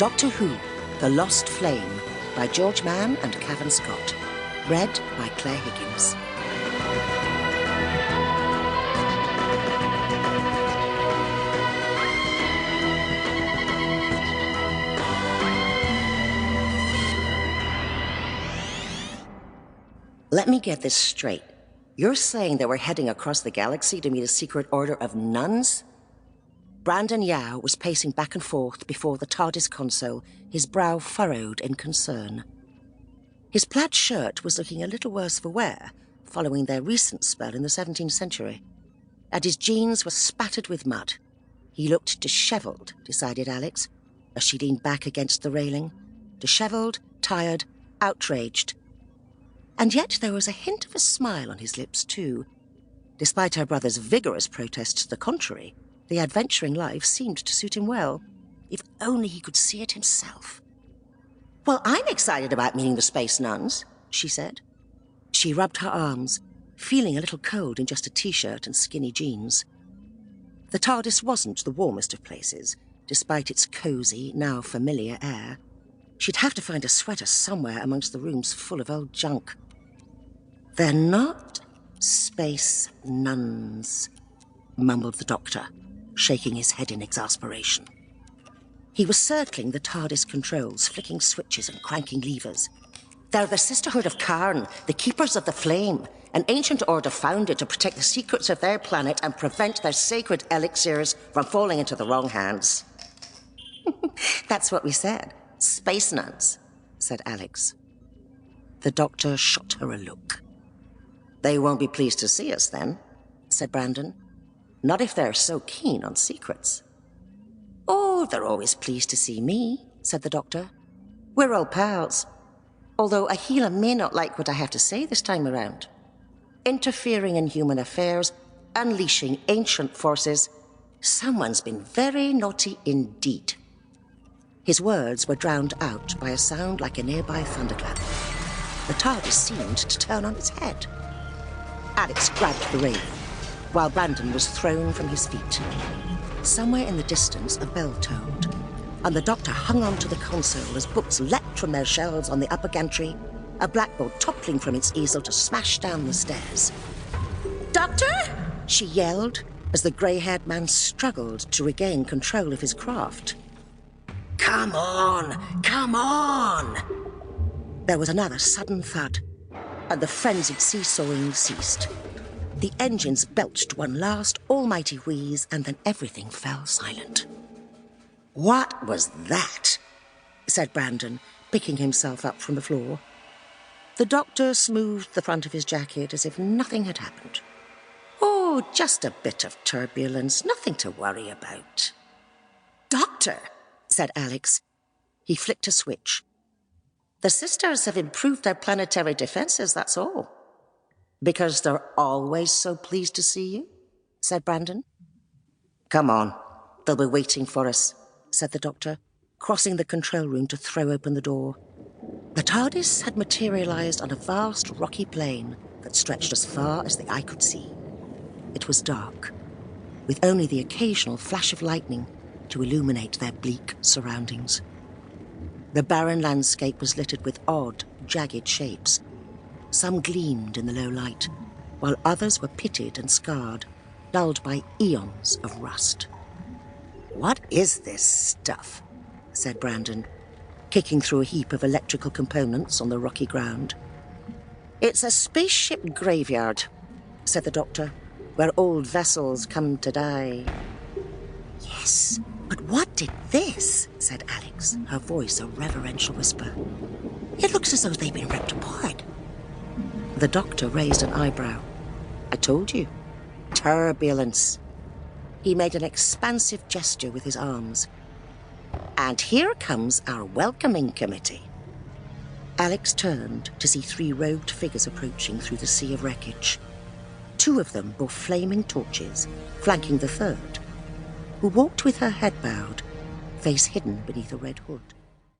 Doctor Who, The Lost Flame, by George Mann and Cavan Scott. Read by Clare Higgins. Let me get this straight. You're saying that we're heading across the galaxy to meet a secret order of nuns? Brandon Yao was pacing back and forth before the TARDIS console, his brow furrowed in concern. His plaid shirt was looking a little worse for wear, following their recent spell in the 17th century. And his jeans were spattered with mud. He looked dishevelled, decided Alex, as she leaned back against the railing. Dishevelled, tired, outraged. And yet there was a hint of a smile on his lips, too. Despite her brother's vigorous protests to the contrary, the adventuring life seemed to suit him well. If only he could see it himself. "Well, I'm excited about meeting the space nuns," she said. She rubbed her arms, feeling a little cold in just a t-shirt and skinny jeans. The TARDIS wasn't the warmest of places, despite its cosy, now familiar air. She'd have to find a sweater somewhere amongst the rooms full of old junk. "They're not space nuns," mumbled the Doctor, shaking his head in exasperation. He was circling the TARDIS controls, flicking switches and cranking levers. "They're the Sisterhood of Karn, the Keepers of the Flame, an ancient order founded to protect the secrets of their planet and prevent their sacred elixirs from falling into the wrong hands." "That's what we said. Space nuns," said Alex. The Doctor shot her a look. "They won't be pleased to see us, then," said Brandon. "Not if they're so keen on secrets." "Oh, they're always pleased to see me," said the Doctor. "We're old pals. Although Ohila may not like what I have to say this time around. Interfering in human affairs, unleashing ancient forces. Someone's been very naughty indeed." His words were drowned out by a sound like a nearby thunderclap. The TARDIS seemed to turn on its head. Alex grabbed the railing, while Brandon was thrown from his feet. Somewhere in the distance, a bell tolled, and the Doctor hung on to the console as books leapt from their shelves on the upper gantry, a blackboard toppling from its easel to smash down the stairs. "Doctor!" she yelled, as the grey-haired man struggled to regain control of his craft. "Come on! Come on!" There was another sudden thud, and the frenzied seesawing ceased. The engines belched one last almighty wheeze, and then everything fell silent. "What was that?" said Brandon, picking himself up from the floor. The Doctor smoothed the front of his jacket as if nothing had happened. "Oh, just a bit of turbulence, nothing to worry about." "Doctor," said Alex. He flicked a switch. "The sisters have improved their planetary defenses, that's all." "Because they're always so pleased to see you?" said Brandon. "Come on, they'll be waiting for us," said the Doctor, crossing the control room to throw open the door. The TARDIS had materialized on a vast rocky plain that stretched as far as the eye could see. It was dark, with only the occasional flash of lightning to illuminate their bleak surroundings. The barren landscape was littered with odd, jagged shapes. Some gleamed in the low light, while others were pitted and scarred, dulled by eons of rust. "What is this stuff?" said Brandon, kicking through a heap of electrical components on the rocky ground. "It's a spaceship graveyard," said the Doctor, "where old vessels come to die." "Yes, but what did this?" said Alex, her voice a reverential whisper. "It looks as though they've been ripped apart." The Doctor raised an eyebrow. "I told you. Turbulence." He made an expansive gesture with his arms. "And here comes our welcoming committee." Alex turned to see 3 robed figures approaching through the sea of wreckage. 2 of them bore flaming torches, flanking the 3rd, who walked with her head bowed, face hidden beneath a red hood.